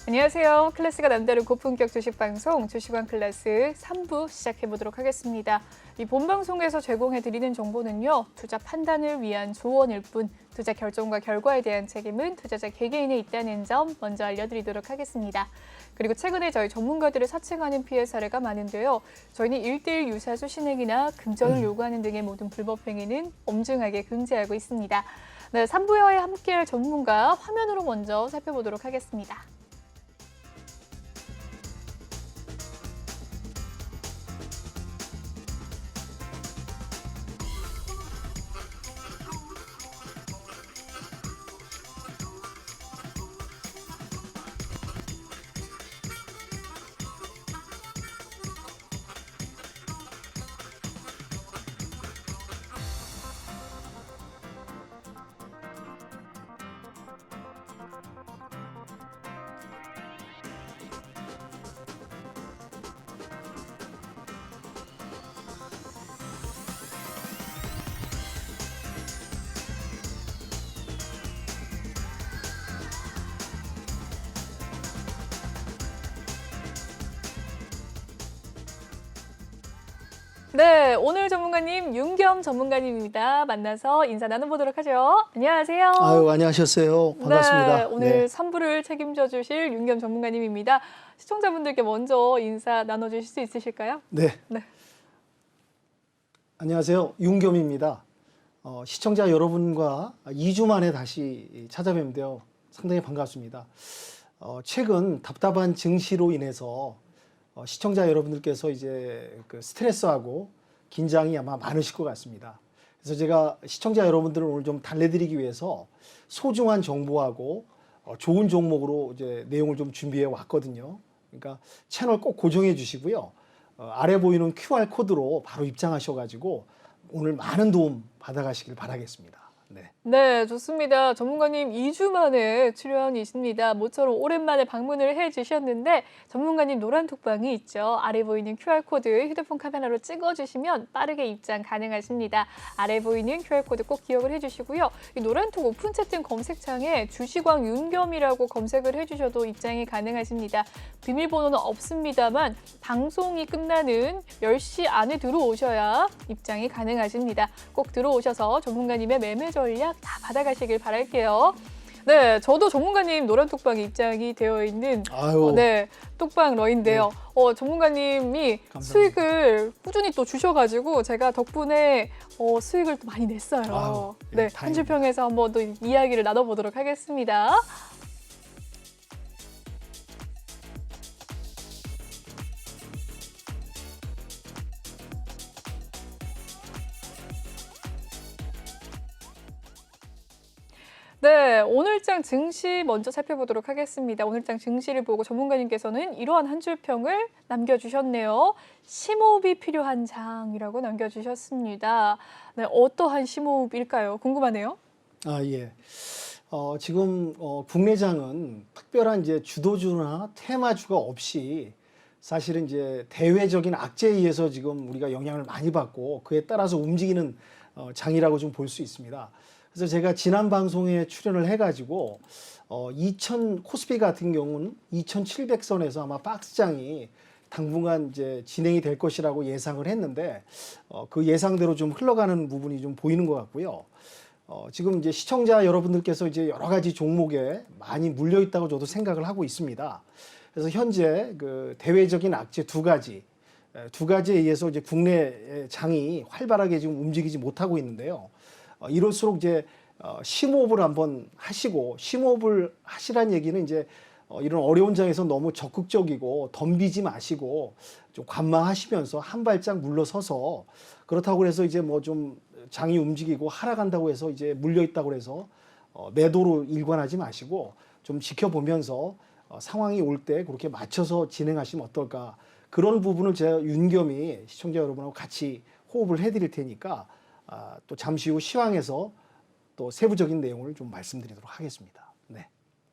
안녕하세요. 클래스가 남다른 고품격 주식방송 주식왕 클래스 3부 시작해보도록 하겠습니다. 이 본방송에서 제공해드리는 정보는요. 투자 판단을 위한 조언일 뿐 투자 결정과 결과에 대한 책임은 투자자 개개인에 있다는 점 먼저 알려드리도록 하겠습니다. 그리고 최근에 저희 전문가들을 사칭하는 피해 사례가 많은데요. 저희는 1:1 유사수 신행이나 금전을 요구하는 등의 모든 불법 행위는 엄중하게 금지하고 있습니다. 네, 3부에 함께할 전문가 화면으로 먼저 살펴보도록 하겠습니다. 네, 오늘 전문가님 윤겸 전문가님입니다. 만나서 인사 나눠보도록 하죠. 안녕하세요. 아유, 안녕하셨어요. 반갑습니다. 네, 오늘 3부를 책임져 주실 윤겸 전문가님입니다. 시청자분들께 먼저 인사 나눠주실 수 있으실까요? 네. 네. 안녕하세요. 윤겸입니다. 시청자 여러분과 2주 만에 다시 찾아뵙는데요. 상당히 반갑습니다. 최근 답답한 증시로 인해서 시청자 여러분들께서 이제 그 스트레스하고 긴장이 아마 많으실 것 같습니다. 그래서 제가 시청자 여러분들을 오늘 좀 달래드리기 위해서 소중한 정보하고 좋은 종목으로 이제 내용을 좀 준비해 왔거든요. 그러니까 채널 꼭 고정해 주시고요. 아래 보이는 QR 코드로 바로 입장하셔가지고 오늘 많은 도움 받아가시길 바라겠습니다. 네. 네, 좋습니다. 전문가님 2주 만에 출연이십니다. 모처럼 오랜만에 방문을 해주셨는데 전문가님 노란 톡방이 있죠. 아래 보이는 QR코드 휴대폰 카메라로 찍어주시면 빠르게 입장 가능하십니다. 아래 보이는 QR코드 꼭 기억을 해주시고요. 이 노란 톡 오픈 채팅 검색창에 주식왕 윤겸이라고 검색을 해주셔도 입장이 가능하십니다. 비밀번호는 없습니다만 방송이 끝나는 10시 안에 들어오셔야 입장이 가능하십니다. 꼭 들어오셔서 전문가님의 매매 전략 다 받아가시길 바랄게요. 네, 저도 전문가님 노란 톡방에 입장이 되어 있는 네, 톡방 러인데요. 네. 전문가님이 감사합니다. 수익을 꾸준히 또 주셔가지고 제가 덕분에 수익을 또 많이 냈어요. 아유, 네, 한 줄평에서 한번 또 이야기를 나눠보도록 하겠습니다. 네, 오늘장 증시 먼저 살펴보도록 하겠습니다. 오늘장 증시를 보고 전문가님께서는 이러한 한 줄평을 남겨주셨네요. 심호흡이 필요한 장이라고 남겨주셨습니다. 네, 어떠한 심호흡일까요? 궁금하네요. 아, 예. 지금 국내장은 특별한 이제 주도주나 테마주가 없이 사실은 이제 대외적인 악재에 의해서 지금 우리가 영향을 많이 받고 그에 따라서 움직이는 장이라고 좀 볼 수 있습니다. 그래서 제가 지난 방송에 출연을 해가지고 2000 코스피 같은 경우는 2700선에서 아마 박스장이 당분간 이제 진행이 될 것이라고 예상을 했는데 그 예상대로 좀 흘러가는 부분이 좀 보이는 것 같고요. 지금 이제 시청자 여러분들께서 이제 여러 가지 종목에 많이 물려 있다고 저도 생각을 하고 있습니다. 그래서 현재 그 대외적인 악재 두 가지에 의해서 이제 국내 장이 활발하게 지금 움직이지 못하고 있는데요. 이럴수록 이제 심호흡을 한번 하시고 심호흡을 하시란 얘기는 이제 이런 어려운 장에서 너무 적극적이고 덤비지 마시고 좀 관망하시면서 한 발짝 물러서서 그렇다고 해서 이제 뭐 좀 장이 움직이고 하락한다고 해서 이제 물려 있다고 해서 매도로 일관하지 마시고 좀 지켜보면서 상황이 올 때 그렇게 맞춰서 진행하시면 어떨까 그런 부분을 제가 윤겸이 시청자 여러분하고 같이 호흡을 해드릴 테니까 또 잠시 후 시황에서 또 세부적인 내용을 좀 말씀드리도록 하겠습니다. 네.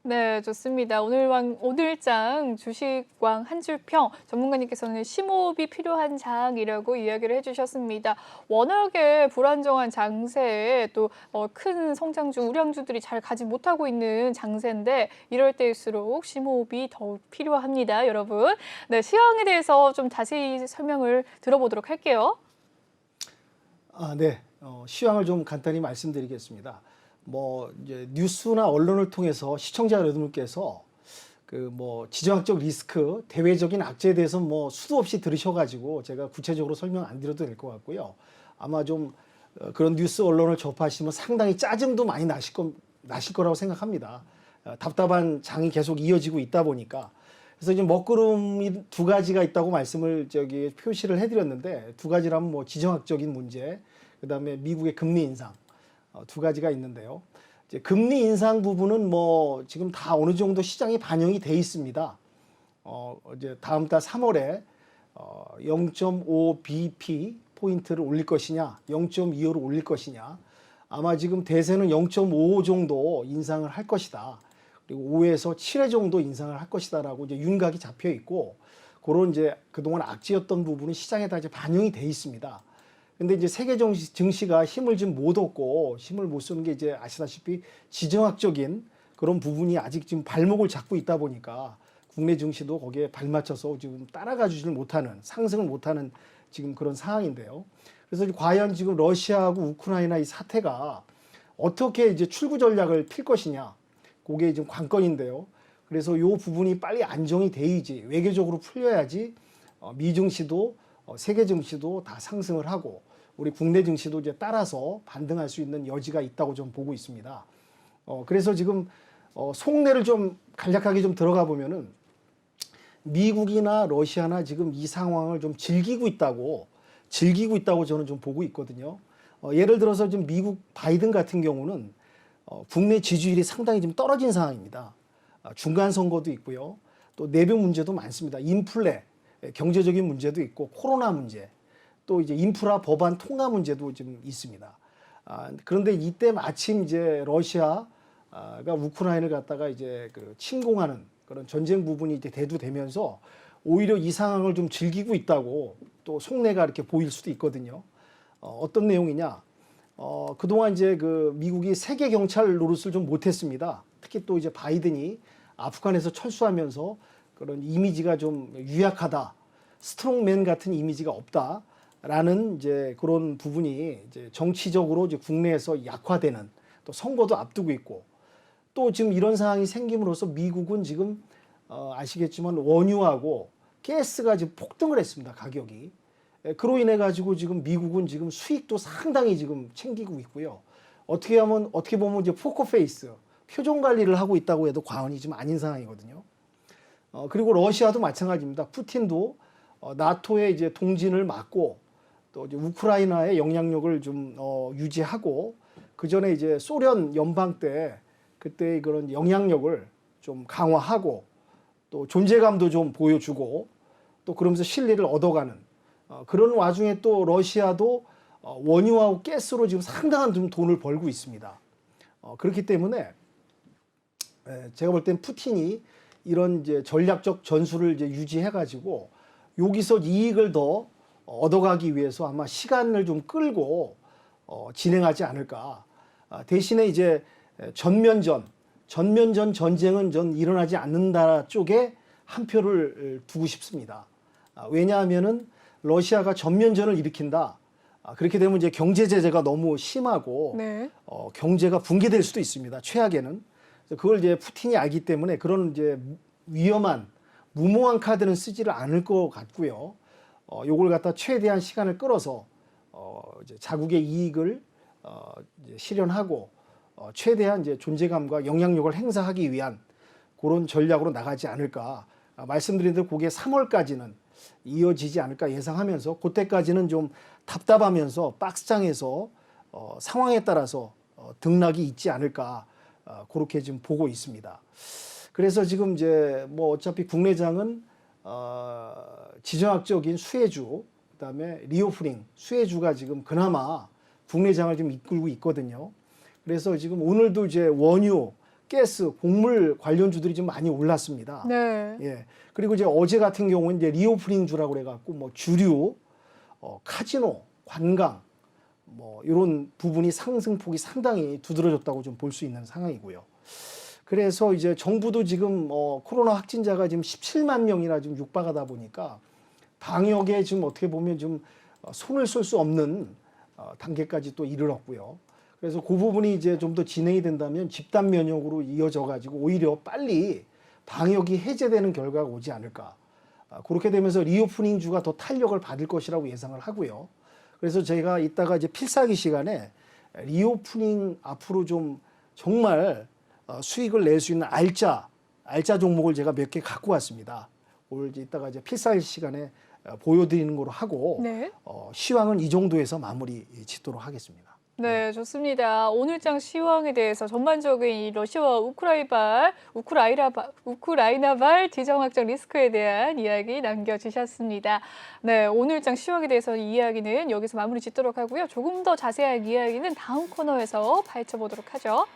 네, 좋습니다. 오늘장 주식왕 한 줄 평 전문가님께서는 심호흡이 필요한 장이라고 이야기를 해주셨습니다. 워낙에 불안정한 장세에 또 큰 성장주, 우량주들이 잘 가지 못하고 있는 장세인데 이럴 때일수록 심호흡이 더욱 필요합니다, 여러분. 네, 시황에 대해서 좀 자세히 설명을 들어보도록 할게요. 네. 시황을 좀 간단히 말씀드리겠습니다. 뭐 이제 뉴스나 언론을 통해서 시청자 여러분께서 그 뭐 지정학적 리스크, 대외적인 악재에 대해서 뭐 수도 없이 들으셔가지고 제가 구체적으로 설명 안 드려도 될 것 같고요. 아마 좀 그런 뉴스 언론을 접하시면 상당히 짜증도 많이 나실 거라고 생각합니다. 답답한 장이 계속 이어지고 있다 보니까. 그래서 이제 먹구름이 두 가지가 있다고 말씀을 표시를 해드렸는데 두 가지라면 뭐 지정학적인 문제, 그다음에 미국의 금리 인상 두 가지가 있는데요. 이제 금리 인상 부분은 뭐 지금 다 어느 정도 시장에 반영이 돼 있습니다. 이제 다음 달 3월에 0.5 bp 포인트를 올릴 것이냐, 0.25를 올릴 것이냐. 아마 지금 대세는 0.5 정도 인상을 할 것이다. 그리고 5에서 7회 정도 인상을 할 것이다라고 이제 윤곽이 잡혀 있고, 그런 이제 그동안 악재였던 부분은 시장에 다 이제 반영이 돼 있습니다. 근데 이제 세계 증시가 힘을 좀 못 얻고 힘을 못 쓰는 게 이제 아시다시피 지정학적인 그런 부분이 아직 지금 발목을 잡고 있다 보니까 국내 증시도 거기에 발맞춰서 지금 따라가 주질 못하는, 상승을 못하는 지금 그런 상황인데요. 그래서 과연 지금 러시아하고 우크라이나 이 사태가 어떻게 이제 출구 전략을 필 것이냐, 그게 지금 관건인데요. 그래서 이 부분이 빨리 안정이 돼야지, 외교적으로 풀려야지 미 증시도 세계 증시도 다 상승을 하고 우리 국내 증시도 이제 따라서 반등할 수 있는 여지가 있다고 좀 보고 있습니다. 그래서 지금 속내를 좀 간략하게 좀 들어가 보면은 미국이나 러시아나 지금 이 상황을 좀 즐기고 있다고 저는 좀 보고 있거든요. 예를 들어서 지금 미국 바이든 같은 경우는 국내 지지율이 상당히 좀 떨어진 상황입니다. 중간 선거도 있고요. 또 내부 문제도 많습니다. 인플레, 경제적인 문제도 있고 코로나 문제, 또 이제 인프라 법안 통과 문제도 좀 있습니다. 그런데 이때 마침 이제 러시아가 우크라이나를 갖다가 이제 그 침공하는 그런 전쟁 부분이 이제 대두되면서 오히려 이 상황을 좀 즐기고 있다고 또 속내가 이렇게 보일 수도 있거든요. 어떤 내용이냐? 그동안 이제 그 미국이 세계 경찰 노릇을 좀 못했습니다. 특히 또 이제 바이든이 아프간에서 철수하면서 그런 이미지가 좀 유약하다, 스트롱맨 같은 이미지가 없다라는 이제 그런 부분이 이제 정치적으로 이제 국내에서 약화되는, 또 선거도 앞두고 있고, 또 지금 이런 상황이 생김으로써 미국은 지금 아시겠지만 원유하고 가스가 지금 폭등을 했습니다, 가격이. 그로 인해 가지고 지금 미국은 지금 수익도 상당히 지금 챙기고 있고요. 어떻게 보면 이제 포커페이스, 표정 관리를 하고 있다고 해도 과언이 좀 아닌 상황이거든요. 그리고 러시아도 마찬가지입니다. 푸틴도 나토의 이제 동진을 막고 또 이제 우크라이나의 영향력을 좀 유지하고, 그 전에 이제 소련 연방 때 그때의 그런 영향력을 좀 강화하고 또 존재감도 좀 보여주고 또 그러면서 신뢰를 얻어가는 그런 와중에 또 러시아도 원유하고 가스로 지금 상당한 좀 돈을 벌고 있습니다. 그렇기 때문에 제가 볼 땐 푸틴이 이런 이제 전략적 전술을 이제 유지해가지고 여기서 이익을 더 얻어가기 위해서 아마 시간을 좀 끌고 진행하지 않을까. 대신에 이제 전면전 전쟁은 전 일어나지 않는다 쪽에 한 표를 두고 싶습니다. 왜냐하면은 러시아가 전면전을 일으킨다. 그렇게 되면 이제 경제 제재가 너무 심하고 네. 경제가 붕괴될 수도 있습니다. 최악에는. 그걸 이제 푸틴이 알기 때문에 그런 이제 위험한 무모한 카드는 쓰지를 않을 것 같고요. 요걸 갖다 최대한 시간을 끌어서 이제 자국의 이익을 이제 실현하고 최대한 이제 존재감과 영향력을 행사하기 위한 그런 전략으로 나가지 않을까. 말씀드린 대로 그게 3월까지는 이어지지 않을까 예상하면서 그때까지는 좀 답답하면서 박스장에서 상황에 따라서 등락이 있지 않을까 그렇게 지금 보고 있습니다. 그래서 지금 이제 뭐 어차피 국내장은 지정학적인 수혜주, 그다음에 리오프닝 수혜주가 지금 그나마 국내장을 좀 이끌고 있거든요. 그래서 지금 오늘도 이제 원유, 가스, 곡물 관련주들이 좀 많이 올랐습니다. 네. 예. 그리고 이제 어제 같은 경우는 이제 리오프닝주라고 그래갖고 뭐 주류, 카지노, 관광 뭐 이런 부분이 상승폭이 상당히 두드러졌다고 좀 볼 수 있는 상황이고요. 그래서 이제 정부도 지금 코로나 확진자가 지금 17만 명이나 지금 육박하다 보니까 방역에 지금 어떻게 보면 좀 손을 쓸 수 없는 단계까지 또 이르렀고요. 그래서 그 부분이 이제 좀 더 진행이 된다면 집단 면역으로 이어져 가지고 오히려 빨리 방역이 해제되는 결과가 오지 않을까. 그렇게 되면서 리오프닝주가 더 탄력을 받을 것이라고 예상을 하고요. 그래서 제가 이따가 이제 필사기 시간에 리오프닝 앞으로 좀 정말 수익을 낼 수 있는 알짜 종목을 제가 몇 개 갖고 왔습니다. 오늘 이따가 이제 필사기 시간에 보여드리는 거로 하고 네. 시황은 이 정도에서 마무리 짓도록 하겠습니다. 네, 좋습니다. 오늘장 시황에 대해서 전반적인 이 러시아와 우크라이나발 지정 확정 리스크에 대한 이야기 남겨주셨습니다. 네, 오늘장 시황에 대해서 이야기는 여기서 마무리 짓도록 하고요. 조금 더 자세한 이야기는 다음 코너에서 파헤쳐보도록 하죠.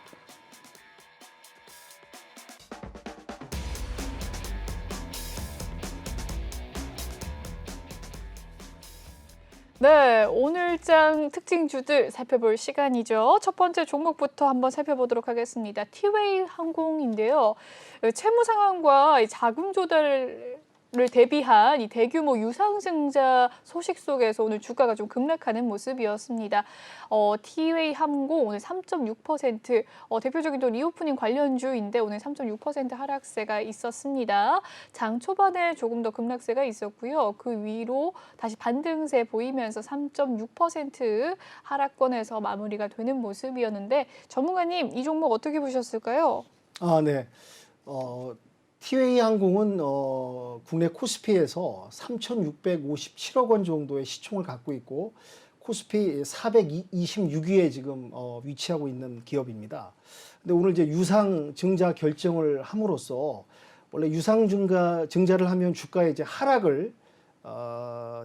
네, 오늘장 특징주들 살펴볼 시간이죠. 첫 번째 종목부터 한번 살펴보도록 하겠습니다. 티웨이 항공인데요. 채무 상황과 자금 조달을 대비한 이 대규모 유상증자 소식 속에서 오늘 주가가 좀 급락하는 모습이었습니다. 티웨이 항공 오늘 3.6%, 대표적인 또 리오프닝 관련주인데 오늘 3.6% 하락세가 있었습니다. 장 초반에 조금 더 급락세가 있었고요. 그 위로 다시 반등세 보이면서 3.6% 하락권에서 마무리가 되는 모습이었는데 전문가님 이 종목 어떻게 보셨을까요? 아, 네. 티웨이 항공은 국내 코스피에서 3,657억 원 정도의 시총을 갖고 있고 코스피 426위에 지금 위치하고 있는 기업입니다. 근데 오늘 이제 유상증자 결정을 함으로써 원래 유상증자를 하면 주가에 이제 하락을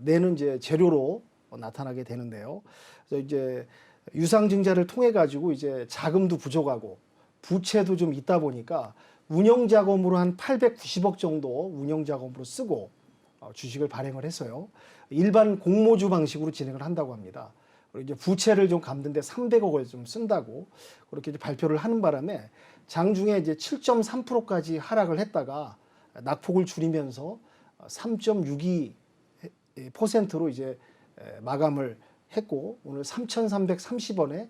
내는 이제 재료로 나타나게 되는데요. 그래서 이제 유상증자를 통해 가지고 이제 자금도 부족하고 부채도 좀 있다 보니까 운영자금으로 한 890억 정도 운영자금으로 쓰고 주식을 발행을 했어요. 일반 공모주 방식으로 진행을 한다고 합니다. 그리고 이제 부채를 좀 갚는데 300억을 좀 쓴다고 그렇게 이제 발표를 하는 바람에 장중에 이제 7.3%까지 하락을 했다가 낙폭을 줄이면서 3.62%로 이제 마감을 했고 오늘 3,330원에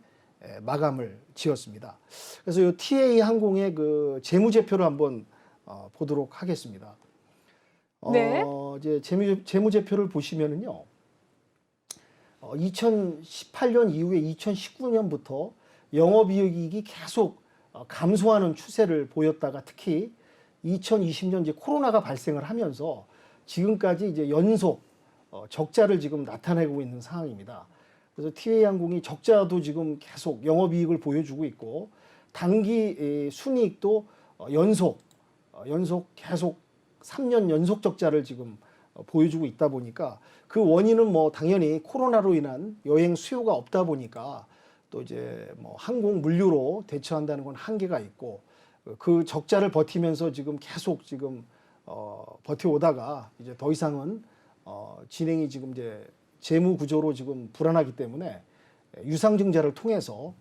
마감을 지었습니다. 그래서 이 TA 항공의 그 재무제표를 한번 보도록 하겠습니다. 네. 이제 재무제표를 보시면은요, 2018년 이후에 2019년부터 영업이익이 계속 감소하는 추세를 보였다가 특히 2020년 이제 코로나가 발생을 하면서 지금까지 이제 연속 적자를 지금 나타내고 있는 상황입니다. 그래서 TA 항공이 적자도 지금 계속 영업이익을 보여주고 있고 단기 순이익도 연속 계속 3년 연속 적자를 지금 보여주고 있다 보니까 그 원인은 뭐 당연히 코로나로 인한 여행 수요가 없다 보니까 또 이제 뭐 항공 물류로 대처한다는 건 한계가 있고 그 적자를 버티면서 지금 계속 지금 버텨오다가 이제 더 이상은 진행이 지금 이제 재무 구조로 지금 불안하기 때문에 유상증자를 통해서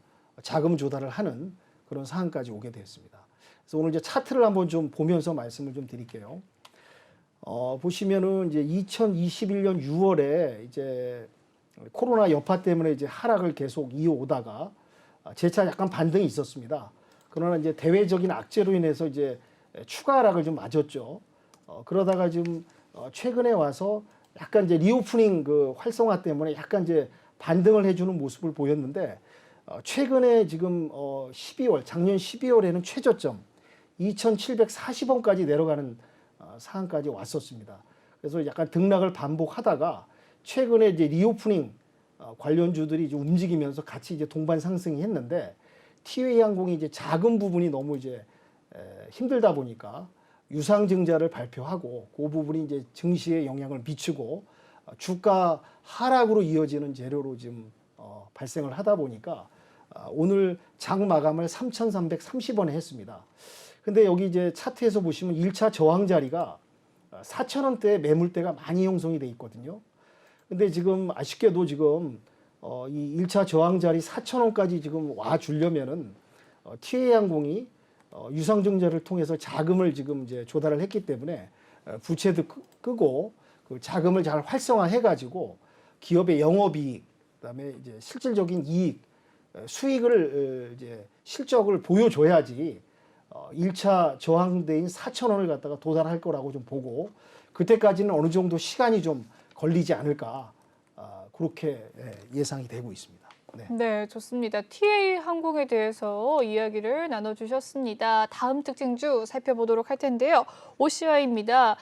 자금 조달을 하는 그런 상황까지 오게 되었습니다. 그래서 오늘 이제 차트를 한번 좀 보면서 말씀을 좀 드릴게요. 보시면은 이제 2021년 6월에 이제 코로나 여파 때문에 이제 하락을 계속 이어오다가 재차 약간 반등이 있었습니다. 그러나 이제 대외적인 악재로 인해서 이제 추가 하락을 좀 맞았죠. 그러다가 지금 최근에 와서 약간 이제 리오프닝 그 활성화 때문에 약간 이제 반등을 해주는 모습을 보였는데 최근에 지금 12월 작년 12월에는 최저점 2,740원까지 내려가는 상황까지 왔었습니다. 그래서 약간 등락을 반복하다가 최근에 이제 리오프닝 관련주들이 이제 움직이면서 같이 이제 동반 상승이 했는데 티웨이 항공이 이제 작은 부분이 너무 이제 힘들다 보니까 유상증자를 발표하고 그 부분이 이제 증시에 영향을 미치고 주가 하락으로 이어지는 재료로 지금 발생을 하다 보니까 오늘 장 마감을 3,330원에 했습니다. 근데 여기 이제 차트에서 보시면 1차 저항 자리가 4,000원대 매물대가 많이 형성이 돼 있거든요. 근데 지금 아쉽게도 지금 이 1차 저항 자리 4,000원까지 지금 와 주려면은 TA항공이 유상증자를 통해서 자금을 지금 이제 조달을 했기 때문에 부채도 끄고 그 자금을 잘 활성화해 가지고 기업의 영업이익, 그다음에 이제 실질적인 이익, 수익을 이제 실적을 보여줘야지 1차 저항대인 4,000원을 갖다가 도달할 거라고 좀 보고 그때까지는 어느 정도 시간이 좀 걸리지 않을까 그렇게 예상이 되고 있습니다. 네. 네, 좋습니다. TA 항공에 대해서 이야기를 나눠주셨습니다. 다음 특징주 살펴보도록 할 텐데요. OCI입니다.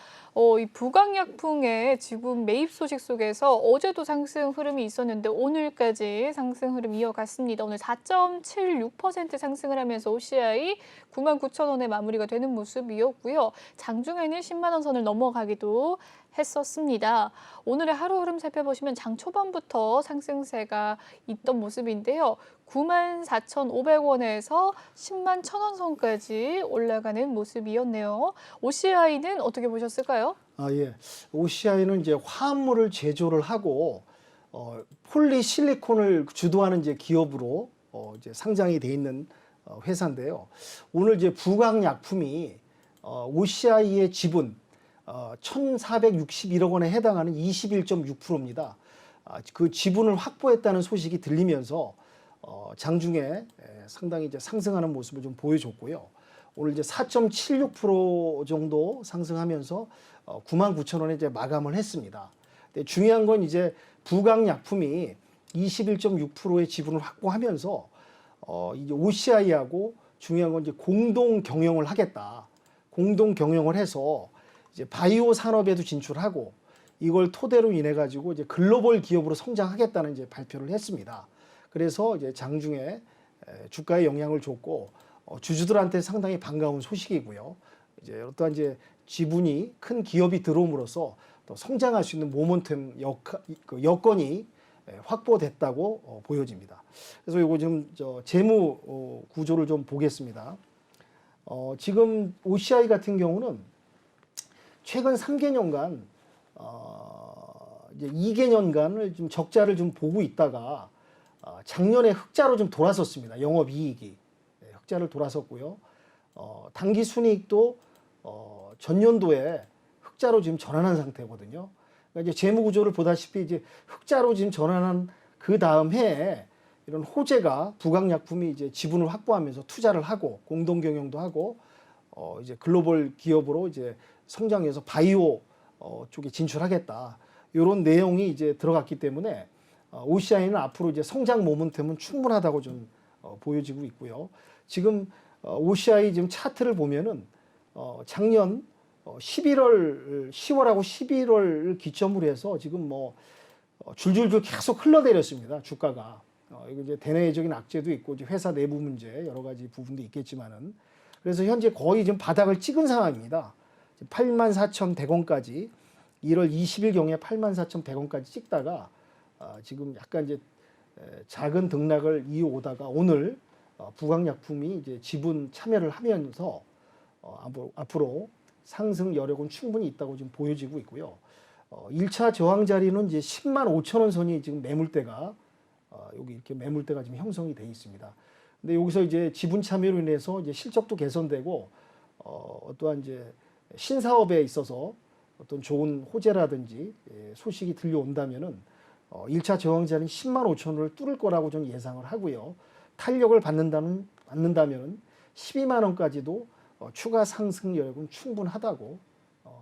이 부강약품의 지분 매입 소식 속에서 어제도 상승 흐름이 있었는데 오늘까지 상승 흐름 이어갔습니다. 오늘 4.76% 상승을 하면서 OCI 99,000원에 마무리가 되는 모습이었고요. 장중에는 10만 원 선을 넘어가기도 했었습니다. 오늘의 하루 흐름 살펴보시면 장 초반부터 상승세가 있던 모습인데요. 94,500원에서 10만 1,000원 선까지 올라가는 모습이었네요. OCI는 어떻게 보셨을까요? 예. OCI는 이제 화합물을 제조를 하고 폴리실리콘을 주도하는 이제 기업으로 이제 상장이 돼 있는 회사인데요. 오늘 이제 부강약품이 OCI의 지분 1,461억 원에 해당하는 21.6%입니다. 그 지분을 확보했다는 소식이 들리면서 장중에 상당히 이제 상승하는 모습을 좀 보여줬고요. 오늘 이제 4.76% 정도 상승하면서 99,000원에 이제 마감을 했습니다. 근데 중요한 건 이제 부강약품이 21.6%의 지분을 확보하면서 이제 OCI하고 중요한 건 이제 공동 경영을 하겠다. 공동 경영을 해서 이제 바이오 산업에도 진출하고 이걸 토대로 인해 가지고 이제 글로벌 기업으로 성장하겠다는 이제 발표를 했습니다. 그래서 이제 장중에 주가에 영향을 줬고 주주들한테 상당히 반가운 소식이고요. 이제 어떠한 이제 지분이 큰 기업이 들어옴으로써 또 성장할 수 있는 모멘텀 여건이 확보됐다고 보여집니다. 그래서 이거 좀 재무 구조를 좀 보겠습니다. 지금 OCI 같은 경우는 최근 3개년간 이제 2개년간을 좀 적자를 좀 보고 있다가 작년에 흑자로 좀 돌아섰습니다. 영업이익이 흑자를 돌아섰고요. 당기 순이익도 전년도에 흑자로 지금 전환한 상태거든요. 그러니까 이제 재무 구조를 보다시피 이제 흑자로 지금 전환한 그 다음 해에 이런 호재가 부강약품이 이제 지분을 확보하면서 투자를 하고 공동 경영도 하고 이제 글로벌 기업으로 이제 성장해서 바이오 쪽에 진출하겠다. 이런 내용이 이제 들어갔기 때문에 OCI는 앞으로 이제 성장 모멘텀은 충분하다고 좀 보여지고 있고요. 지금 OCI 지금 차트를 보면은 작년 10월하고 11월 기점으로 해서 지금 뭐 줄줄줄 계속 흘러내렸습니다. 주가가. 이거 이제 대내적인 악재도 있고 이제 회사 내부 문제 여러 가지 부분도 있겠지만은 그래서 현재 거의 지금 바닥을 찍은 상황입니다. 84,100원까지 1월 20일 경에 84,100원까지 찍다가 지금 약간 이제 작은 등락을 이어오다가 오늘 부강약품이 이제 지분 참여를 하면서 앞으로 상승 여력은 충분히 있다고 지금 보여지고 있고요. 1차 저항 자리는 이제 10만 5천 원 선이 지금 매물대가 여기 이렇게 매물대가 지금 형성이 돼 있습니다. 근데 여기서 이제 지분 참여로 인해서 이제 실적도 개선되고 어떠한 이제 신사업에 있어서 어떤 좋은 호재라든지 소식이 들려온다면은 1차 저항 자리는 10만 5천 원을 뚫을 거라고 좀 예상을 하고요. 탄력을 받는다면 12만 원까지도 추가 상승 여력은 충분하다고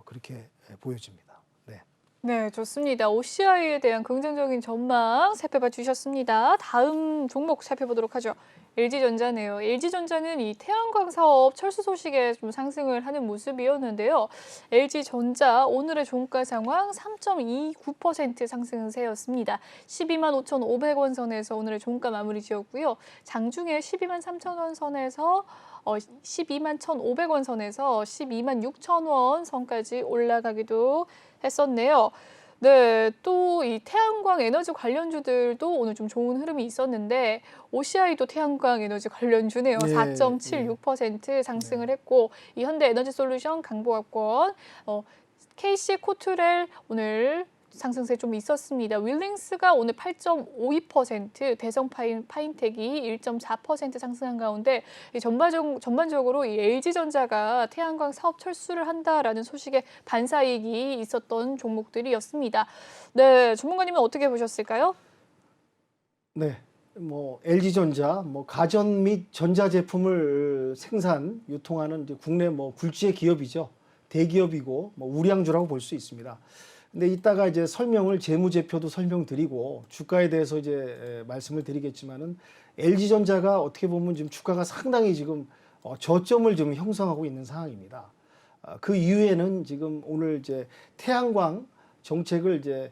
그렇게 보여집니다. 네. 네, 좋습니다. OCI에 대한 긍정적인 전망 살펴봐 주셨습니다. 다음 종목 살펴보도록 하죠. LG전자네요. LG전자는 이 태양광 사업 철수 소식에 좀 상승을 하는 모습이었는데요. LG전자 오늘의 종가 상황 3.29% 상승세였습니다. 12만 5,500원 선에서 오늘의 종가 마무리 지었고요. 장중에 12만 3,000원 선에서 12만 1,500원 선에서 12만 6,000원 선까지 올라가기도 했었네요. 네, 또 이 태양광 에너지 관련주들도 오늘 좀 좋은 흐름이 있었는데 OCI도 태양광 에너지 관련주네요. 예, 4.76% 상승을 했고 이 현대에너지솔루션, 강보합권, KC 코트렐 오늘 상승세 좀 있었습니다. 윌링스가 오늘 8.52%, 대성 파인텍이 1.4% 상승한 가운데 전반적으로 이 LG전자가 태양광 사업 철수를 한다라는 소식에 반사이익이 있었던 종목들이었습니다. 네, 전문가님은 어떻게 보셨을까요? 네. 뭐 LG전자, 뭐 가전 및 전자 제품을 생산, 유통하는 이제 국내 뭐 굴지의 기업이죠. 대기업이고 뭐 우량주라고 볼 수 있습니다. 근데 이따가 이제 재무제표도 설명드리고 주가에 대해서 이제 말씀을 드리겠지만은 LG전자가 어떻게 보면 지금 주가가 상당히 지금 저점을 좀 형성하고 있는 상황입니다. 그 이후에는 지금 오늘 이제 태양광 정책을 이제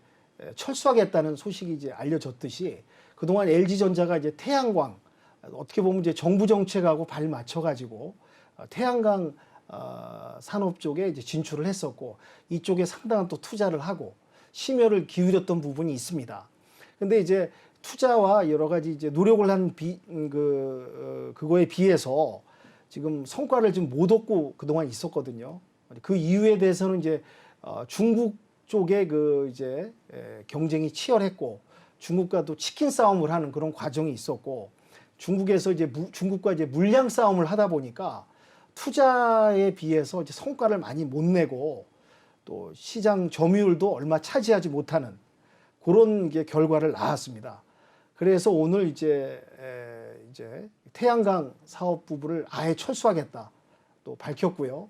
철수하겠다는 소식이 이제 알려졌듯이 그동안 LG전자가 이제 태양광 어떻게 보면 이제 정부 정책하고 발 맞춰가지고 태양광 산업 쪽에 이제 진출을 했었고 이쪽에 상당한 또 투자를 하고 심혈을 기울였던 부분이 있습니다. 근데 이제 투자와 여러 가지 이제 노력을 한 그거에 비해서 지금 성과를 지금 못 얻고 그동안 있었거든요. 그 이유에 대해서는 이제 중국 쪽에 그 이제 경쟁이 치열했고 중국과 또 치킨 싸움을 하는 그런 과정이 있었고 중국에서 이제 중국과 이제 물량 싸움을 하다 보니까 투자에 비해서 이제 성과를 많이 못 내고 또 시장 점유율도 얼마 차지하지 못하는 그런 게 결과를 낳았습니다. 그래서 오늘 이제 태양광 사업 부분을 아예 철수하겠다 또 밝혔고요.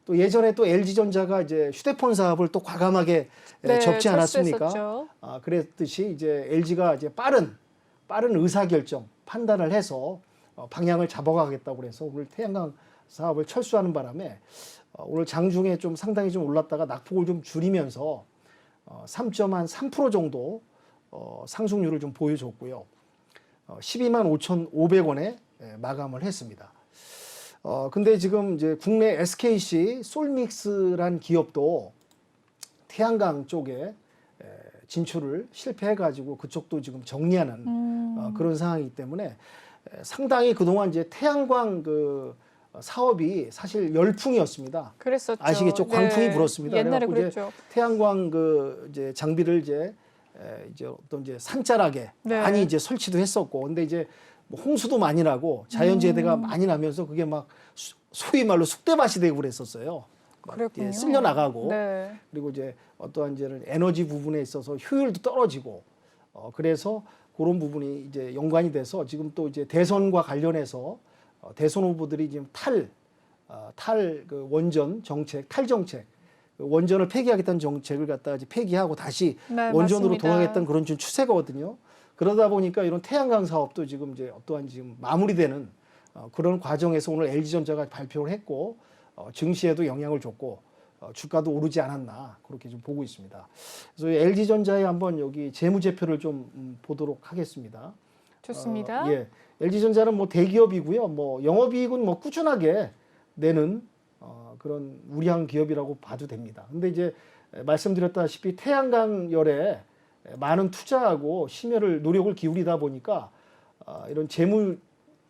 또 예전에 또 LG전자가 이제 휴대폰 사업을 또 과감하게 네, 접지 않았습니까? 철수했었죠. 그랬듯이 이제 LG가 이제 빠른 의사결정 판단을 해서 방향을 잡아가겠다고 그래서 오늘 태양광 사업을 철수하는 바람에 오늘 장중에 좀 상당히 좀 올랐다가 낙폭을 좀 줄이면서 3.3% 정도 상승률을 좀 보여줬고요. 12만 5,500원에 마감을 했습니다. 근데 지금 이제 국내 SKC 솔믹스란 기업도 태양광 쪽에 진출을 실패해가지고 그쪽도 지금 정리하는 그런 상황이기 때문에 상당히 그동안 이제 태양광 그 사업이 사실 열풍이었습니다. 그랬었죠. 아시겠죠? 광풍이 네, 불었습니다. 옛날에 그래갖고 그랬죠. 이제 태양광 그 이제 장비를 이제 어떤 이제 산자락에 네. 많이 이제 설치도 했었고, 근데 이제 뭐 홍수도 많이 나고 자연재해가 많이 나면서 그게 막 소위 말로 쑥대밭이 되고 그랬었어요. 막 그랬군요. 쓸려 나가고 네. 그리고 이제 어떠한 이제 에너지 부분에 있어서 효율도 떨어지고 그래서 그런 부분이 이제 연관이 돼서 지금 또 이제 대선과 관련해서 대선 후보들이 지금 탈 그 원전 정책, 탈 정책, 원전을 폐기하겠다는 정책을 갖다가 이제 폐기하고 다시 네, 원전으로 맞습니다. 돌아가겠다는 그런 좀 추세거든요. 그러다 보니까 이런 태양광 사업도 지금 이제 어떠한 지금 마무리되는 그런 과정에서 오늘 LG전자가 발표를 했고 증시에도 영향을 줬고 주가도 오르지 않았나 그렇게 좀 보고 있습니다. 그래서 LG전자의 한번 여기 재무제표를 좀 보도록 하겠습니다. 좋습니다. 예, LG전자는 뭐 대기업이고요. 뭐 영업이익은 뭐 꾸준하게 내는 그런 우량 기업이라고 봐도 됩니다. 근데 이제 말씀드렸다시피 태양광열에 많은 투자하고 심혈을 노력을 기울이다 보니까 이런 재무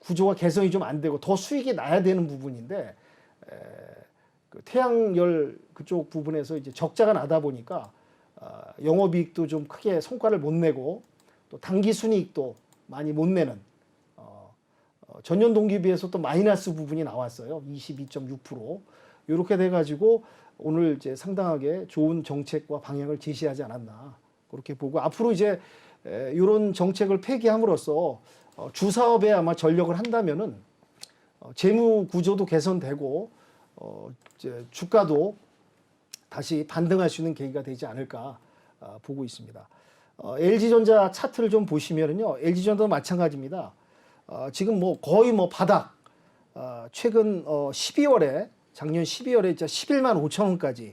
구조가 개선이 좀 안 되고 더 수익이 나야 되는 부분인데 그 태양열 그쪽 부분에서 이제 적자가 나다 보니까 영업이익도 좀 크게 성과를 못 내고 또 당기순이익도 많이 못 내는 전년 동기 비해서 또 마이너스 부분이 나왔어요. 22.6%. 이렇게 돼가지고 오늘 이제 상당하게 좋은 정책과 방향을 제시하지 않았나 그렇게 보고 앞으로 이제 이런 정책을 폐기함으로써 주사업에 아마 전력을 한다면은 재무 구조도 개선되고 이제 주가도 다시 반등할 수 있는 계기가 되지 않을까 보고 있습니다. LG전자 차트를 좀 보시면은요, LG전자도 마찬가지입니다. 지금 뭐 거의 뭐 바닥. 최근 12월에 작년 12월에 진짜 11만 5천 원까지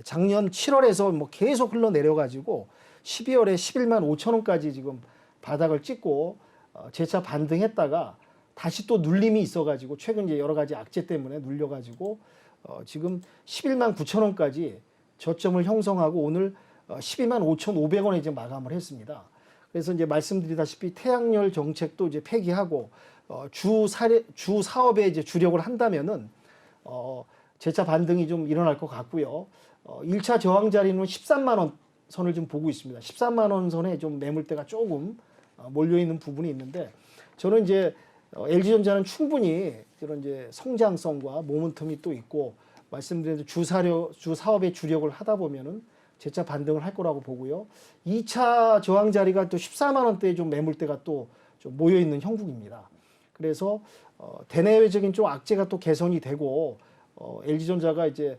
작년 7월에서 뭐 계속 흘러내려가지고 12월에 11만 5천 원까지 지금 바닥을 찍고 재차 반등했다가 다시 또 눌림이 있어가지고 최근 이제 여러 가지 악재 때문에 눌려가지고 지금 11만 9천 원까지 저점을 형성하고 오늘 12만 5,500원에 이제 마감을 했습니다. 그래서 이제 말씀드리다시피 태양열 정책도 이제 폐기하고 주 사업에 이제 주력을 한다면은 재차 반등이 좀 일어날 것 같고요. 1차 저항 자리는 13만 원 선을 좀 보고 있습니다. 13만 원 선에 좀 매물대가 조금 몰려 있는 부분이 있는데 저는 이제 LG전자는 충분히 이런 이제 성장성과 모멘텀이 또 있고 말씀드린 주 사업에 주력을 하다 보면은 재차 반등을 할 거라고 보고요. 2차 저항 자리가 또 14만 원대에 좀 매물대가 또 좀 모여 있는 형국입니다. 그래서 대내외적인 좀 악재가 또 개선이 되고 LG전자가 이제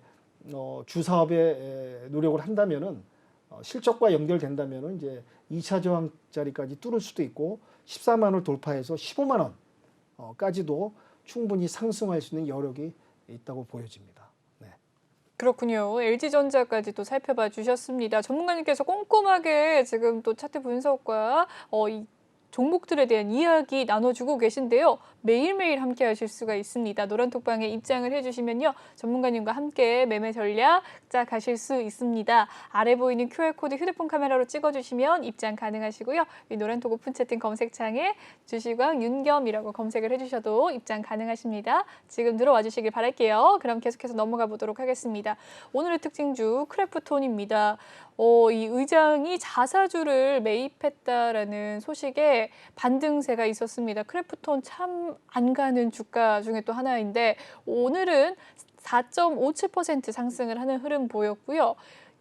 주 사업에 노력을 한다면은 실적과 연결된다면은 이제 2차 저항 자리까지 뚫을 수도 있고 14만 원을 돌파해서 15만 원까지도 충분히 상승할 수 있는 여력이 있다고 보여집니다. 네. 그렇군요. LG전자까지 또 살펴봐 주셨습니다. 전문가님께서 꼼꼼하게 지금 또 차트 분석과 이 종목들에 대한 이야기 나눠주고 계신데요. 매일매일 함께 하실 수가 있습니다. 노란톡방에 입장을 해주시면요. 전문가님과 함께 매매 전략 짝하실 수 있습니다. 아래 보이는 QR코드 휴대폰 카메라로 찍어주시면 입장 가능하시고요. 이 노란톡 오픈 채팅 검색창에 주식왕 윤겸이라고 검색을 해주셔도 입장 가능하십니다. 지금 들어와 주시길 바랄게요. 그럼 계속해서 넘어가 보도록 하겠습니다. 오늘의 특징주 크래프톤입니다. 이 의장이 자사주를 매입했다라는 소식에 반등세가 있었습니다. 크래프톤 참 안 가는 주가 중에 또 하나인데 오늘은 4.57% 상승을 하는 흐름 보였고요.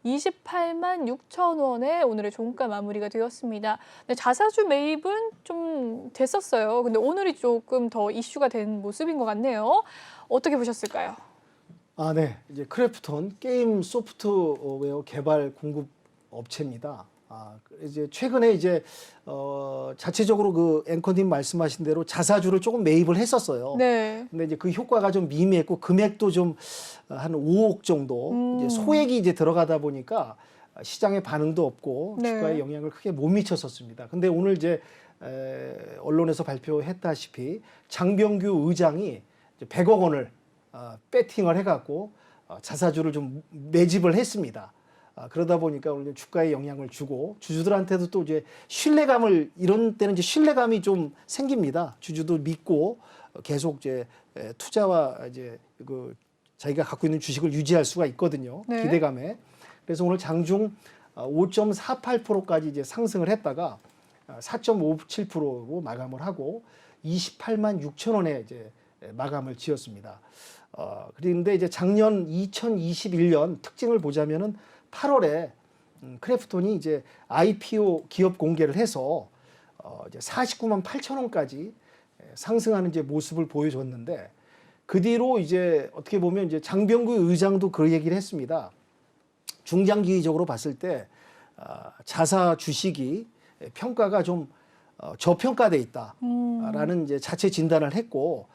28만 6천 원에 오늘의 종가 마무리가 되었습니다. 근데 자사주 매입은 좀 됐었어요. 근데 오늘이 조금 더 이슈가 된 모습인 것 같네요. 어떻게 보셨을까요? 네. 이제 크래프톤 게임 소프트웨어 개발 공급 업체입니다. 이제 최근에 이제 자체적으로 그 앵커님 말씀하신 대로 자사주를 조금 매입을 했었어요. 네. 근데 이제 그 효과가 좀 미미했고 금액도 좀 한 5억 정도 이제 소액이 이제 들어가다 보니까 시장에 반응도 없고 네. 주가에 영향을 크게 못 미쳤었습니다. 근데 오늘 이제 언론에서 발표했다시피 장병규 의장이 이제 100억 원을 배팅을 해갖고 자사주를 좀 매집을 했습니다. 그러다 보니까 오늘 주가에 영향을 주고 주주들한테도 또 이제 신뢰감을 이런 때는 이제 신뢰감이 좀 생깁니다. 주주도 믿고 계속 이제 투자와 이제 그 자기가 갖고 있는 주식을 유지할 수가 있거든요. 네. 기대감에. 그래서 오늘 장중 5.48%까지 이제 상승을 했다가 4.57%로 마감을 하고 28만 6천 원에 이제 마감을 지었습니다. 그런데 이제 작년 2021년 특징을 보자면은 8월에 크래프톤이 이제 IPO 기업 공개를 해서 이제 49만 8천 원까지 상승하는 이제 모습을 보여줬는데 그 뒤로 이제 어떻게 보면 이제 장병구 의장도 그 얘기를 했습니다. 중장기적으로 봤을 때 자사 주식이 평가가 좀 저평가돼 있다라는 이제 자체 진단을 했고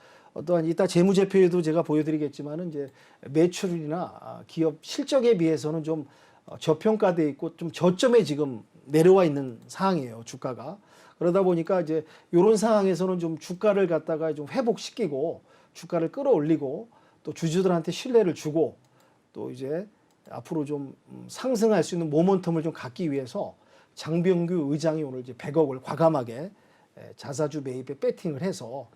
또한 이따 재무제표에도 제가 보여드리겠지만은 이제 매출이나 기업 실적에 비해서는 좀 저평가돼 있고 좀 저점에 지금 내려와 있는 상황이에요, 주가가. 그러다 보니까 이제 이런 상황에서는 좀 주가를 갖다가 좀 회복시키고 주가를 끌어올리고 또 주주들한테 신뢰를 주고 또 이제 앞으로 좀 상승할 수 있는 모멘텀을 좀 갖기 위해서 장병규 의장이 오늘 이제 100억을 과감하게 자사주 매입에 배팅을 해서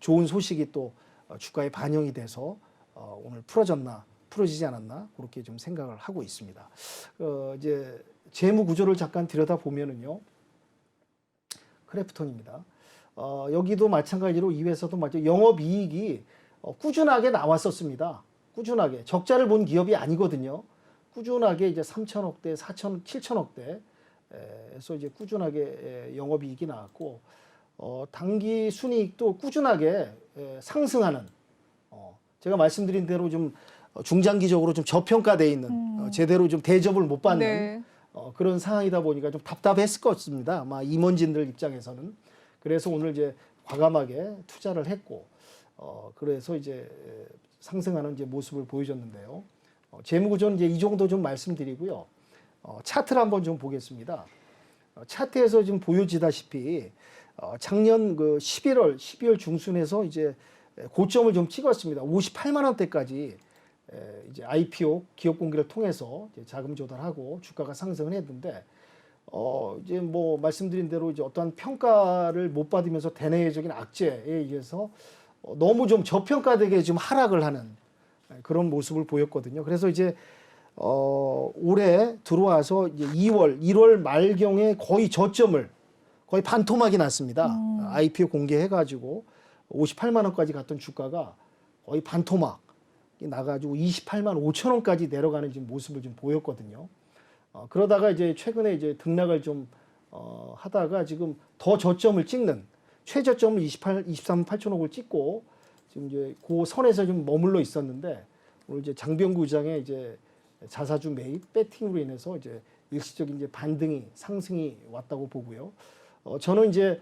좋은 소식이 또 주가에 반영이 돼서 오늘 풀어지지 않았나 그렇게 좀 생각을 하고 있습니다. 이제 재무 구조를 잠깐 들여다 보면은요, 크래프톤입니다. 여기도 마찬가지로 이 회사도 영업이익이 꾸준하게 나왔었습니다. 꾸준하게 적자를 본 기업이 아니거든요. 꾸준하게 이제 3천억대, 4천, 7천억대에서 이제 꾸준하게 영업이익이 나왔고 당기 순이익도 꾸준하게 상승하는. 제가 말씀드린 대로 좀 중장기적으로 좀 저평가돼 있는 제대로 좀 대접을 못 받는 네. 그런 상황이다 보니까 좀 답답했을 것 같습니다. 아마 임원진들 입장에서는. 그래서 오늘 이제 과감하게 투자를 했고 그래서 이제 상승하는 이제 모습을 보여줬는데요. 재무구조는 이제 이 정도 좀 말씀드리고요. 차트를 한번 좀 보겠습니다. 차트에서 지금 보여지다시피 작년 그 12월 중순에서 이제 고점을 좀 찍었습니다. 58만 원대까지 이제 IPO 기업 공개를 통해서 이제 자금 조달하고 주가가 상승을 했는데 이제 뭐 말씀드린 대로 이제 어떠한 평가를 못 받으면서 대내적인 악재에 의해서 너무 좀 저평가되게 지금 하락을 하는 그런 모습을 보였거든요. 그래서 이제 올해 들어와서 이제 2월, 1월 말경에 거의 저점을 거의 반토막이 났습니다. IPO 공개해가지고 58만 원까지 갔던 주가가 거의 반토막 나가지고 28만 5천 원까지 내려가는 지금 모습을 좀 보였거든요. 그러다가 이제 최근에 이제 등락을 좀 하다가 지금 더 저점을 찍는 최저점을 23만 8천억을 찍고 지금 이제 그 선에서 좀 머물러 있었는데 오늘 이제 장병구 의장의 이제 자사주 매입 배팅으로 인해서 이제 일시적인 이제 반등이 상승이 왔다고 보고요. 저는 이제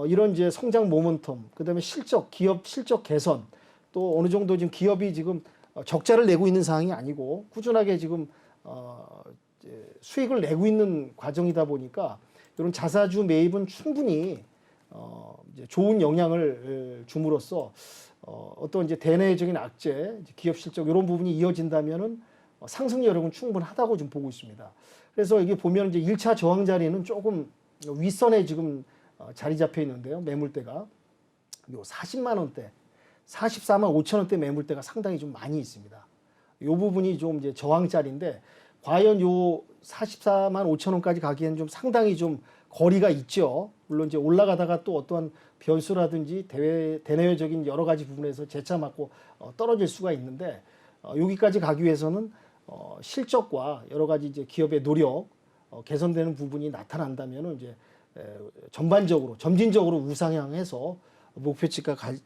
이런 이제 성장 모멘텀, 그다음에 실적, 기업 실적 개선, 또 어느 정도 지금 기업이 지금 적자를 내고 있는 상황이 아니고 꾸준하게 지금 이제 수익을 내고 있는 과정이다 보니까 이런 자사주 매입은 충분히 이제 좋은 영향을 줌으로써 어떤 이제 대내적인 악재, 기업 실적 이런 부분이 이어진다면은 상승 여력은 충분하다고 좀 보고 있습니다. 그래서 이게 보면 이제 1차 저항 자리는 조금 윗선에 지금 자리 잡혀 있는데요. 매물대가 요 40만 원대, 44만 5천 원대 매물대가 상당히 좀 많이 있습니다. 이 부분이 좀 이제 저항 자리인데 과연 요 44만 5천 원까지 가기에는 좀 상당히 좀 거리가 있죠. 물론 이제 올라가다가 또 어떠한 변수라든지 대내외적인 여러 가지 부분에서 재차 맞고 떨어질 수가 있는데 여기까지 가기 위해서는 실적과 여러 가지 이제 기업의 노력 개선되는 부분이 나타난다면은 이제 전반적으로 점진적으로 우상향해서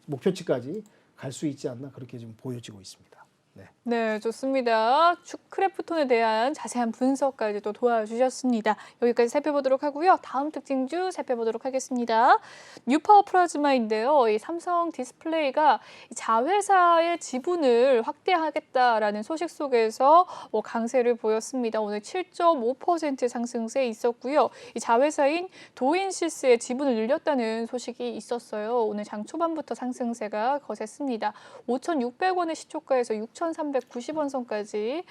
목표치까지 갈 수 있지 않나 그렇게 좀 보여지고 있습니다. 네. 네, 좋습니다. 크래프톤에 대한 자세한 분석까지 또 도와주셨습니다. 여기까지 살펴보도록 하고요. 다음 특징주 살펴보도록 하겠습니다. 뉴파워 플라즈마인데요. 이 삼성 디스플레이가 자회사의 지분을 확대하겠다라는 소식 속에서 강세를 보였습니다. 오늘 7.5% 상승세 있었고요. 이 자회사인 도인시스의 지분을 늘렸다는 소식이 있었어요. 오늘 장 초반부터 상승세가 거셌습니다. 5,600원의 시초가에서 6,390원 선까지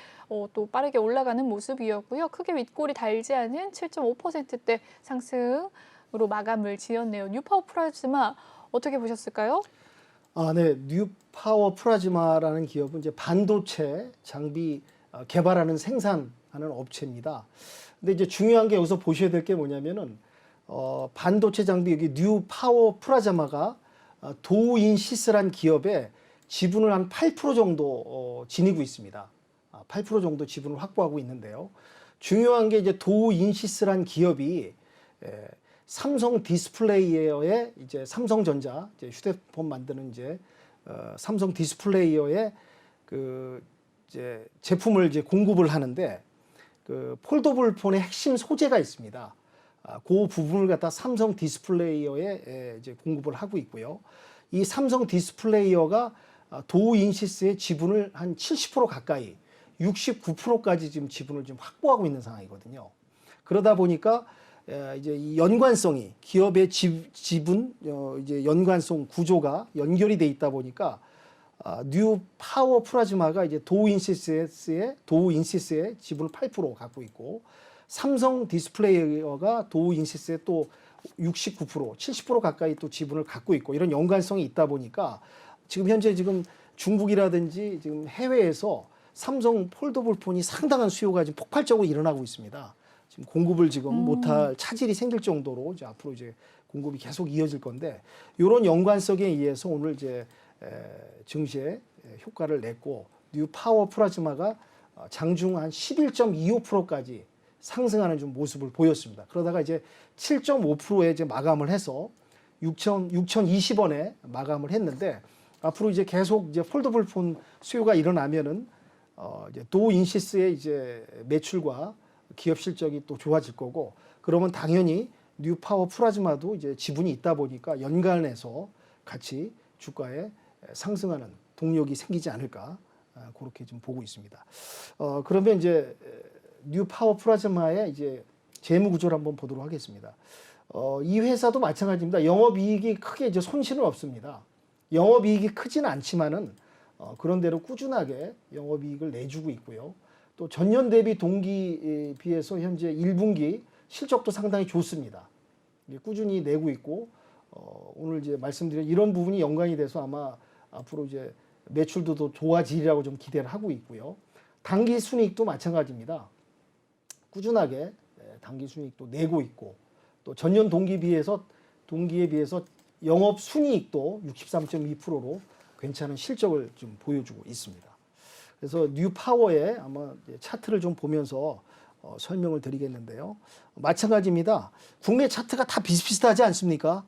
또 빠르게 올라가는 모습이었고요. 크게 윗골이 달지 않은 7.5%대 상승으로 마감을 지었네요. 뉴파워 플라즈마 어떻게 보셨을까요? 네. 뉴파워 플라즈마라는 기업은 이제 반도체 장비 개발하는 생산하는 업체입니다. 근데 이제 중요한 게 여기서 보셔야 될 게 뭐냐면은 반도체 장비 여기 뉴파워 플라즈마가 도인시스란 기업에 지분을 한 8% 정도 지니고 있습니다. 8% 정도 지분을 확보하고 있는데요. 중요한 게 이제 도인시스란 기업이 삼성 디스플레이어의 이제 삼성전자 이제 휴대폰 만드는 이제 삼성 디스플레이어의 그 이제 제품을 이제 공급을 하는데 그 폴더블 폰의 핵심 소재가 있습니다. 그 부분을 갖다 삼성 디스플레이어에 이제 공급을 하고 있고요. 이 삼성 디스플레이어가 도인시스의 지분을 한 70% 가까이 69%까지 지금 지분을 지금 확보하고 있는 상황이거든요. 그러다 보니까 이제 이 연관성이 기업의 지분 이제 연관성 구조가 연결이 돼 있다 보니까 뉴 파워 플라즈마가 이제 도인시스의 지분을 8% 갖고 있고 삼성 디스플레이어가 도인시스의 또 69%, 70% 가까이 또 지분을 갖고 있고 이런 연관성이 있다 보니까 지금 현재 지금 중국이라든지 지금 해외에서 삼성 폴더블 폰이 상당한 수요가 지금 폭발적으로 일어나고 있습니다. 지금 공급을 지금 못할 차질이 생길 정도로 이제 앞으로 이제 공급이 계속 이어질 건데 이런 연관성에 의해서 오늘 이제 증시에 효과를 냈고 뉴 파워 플라즈마가 장중 한 11.25%까지 상승하는 좀 모습을 보였습니다. 그러다가 이제 7.5%에 이제 마감을 해서 6,020원에 마감을 했는데 앞으로 이제 계속 이제 폴더블 폰 수요가 일어나면은 이제 도인시스의 이제 매출과 기업 실적이 또 좋아질 거고 그러면 당연히 뉴파워 플라즈마도 이제 지분이 있다 보니까 연관해서 같이 주가에 상승하는 동력이 생기지 않을까 그렇게 좀 보고 있습니다. 그러면 이제 뉴파워 플라즈마의 이제 재무 구조를 한번 보도록 하겠습니다. 이 회사도 마찬가지입니다. 영업이익이 크게 이제 손실은 없습니다. 영업이익이 크지는 않지만은 그런 대로 꾸준하게 영업이익을 내주고 있고요. 또 전년 대비 동기에 비해서 현재 1분기 실적도 상당히 좋습니다. 꾸준히 내고 있고 오늘 이제 말씀드린 이런 부분이 연관이 돼서 아마 앞으로 이제 매출도 더 좋아지리라고 좀 기대를 하고 있고요. 당기 순이익도 마찬가지입니다. 꾸준하게 당기 순이익도 내고 있고 또 전년 동기에 비해서 영업 순이익도 63.2%로 괜찮은 실적을 좀 보여주고 있습니다. 그래서 뉴파워의 아마 차트를 좀 보면서 설명을 드리겠는데요. 마찬가지입니다. 국내 차트가 다 비슷비슷하지 않습니까?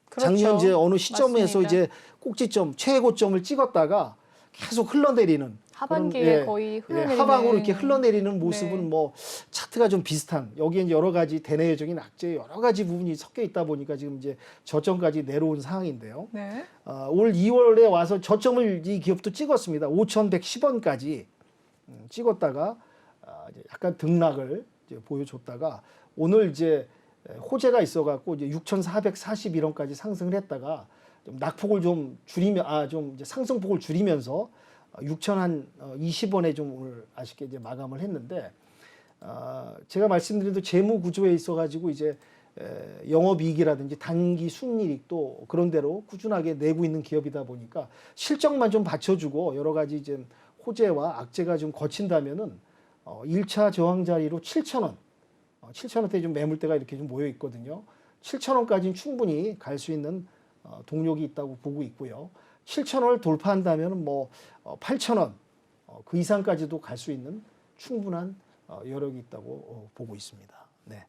그렇죠. 작년 이제 어느 시점에서 맞습니다. 이제 꼭지점, 최고점을 찍었다가 계속 흘러내리는 하반기에 그런, 거의 흘러내리는 하방으로 이렇게 흘러내리는 모습은 네. 뭐 차트가 좀 비슷한 여기에 이제 여러 가지 대내외적인 악재 여러 가지 부분이 섞여 있다 보니까 지금 이제 저점까지 내려온 상황인데요. 네. 올 2월에 와서 저점을 이 기업도 찍었습니다. 5,110원까지 찍었다가 이제 약간 등락을 이제 보여줬다가 오늘 이제 호재가 있어갖고 이제 6,441원까지 상승을 했다가 좀 낙폭을 좀 줄이면 좀 이제 상승폭을 줄이면서 6,020원에 좀 오늘 아쉽게 이제 마감을 했는데 제가 말씀드린 대로 재무 구조에 있어가지고 이제 영업이익이라든지 단기 순이익도 그런 대로 꾸준하게 내고 있는 기업이다 보니까 실적만 좀 받쳐주고 여러 가지 이제 호재와 악재가 좀 거친다면은 1차 저항 자리로 7,000원, 7,000원대 좀 매물대가 이렇게 좀 모여 있거든요. 7,000원까지는 충분히 갈 수 있는 동력이 있다고 보고 있고요. 7,000원을 돌파한다면 뭐 8,000원 그 이상까지도 갈 수 있는 충분한 여력이 있다고 보고 있습니다. 네.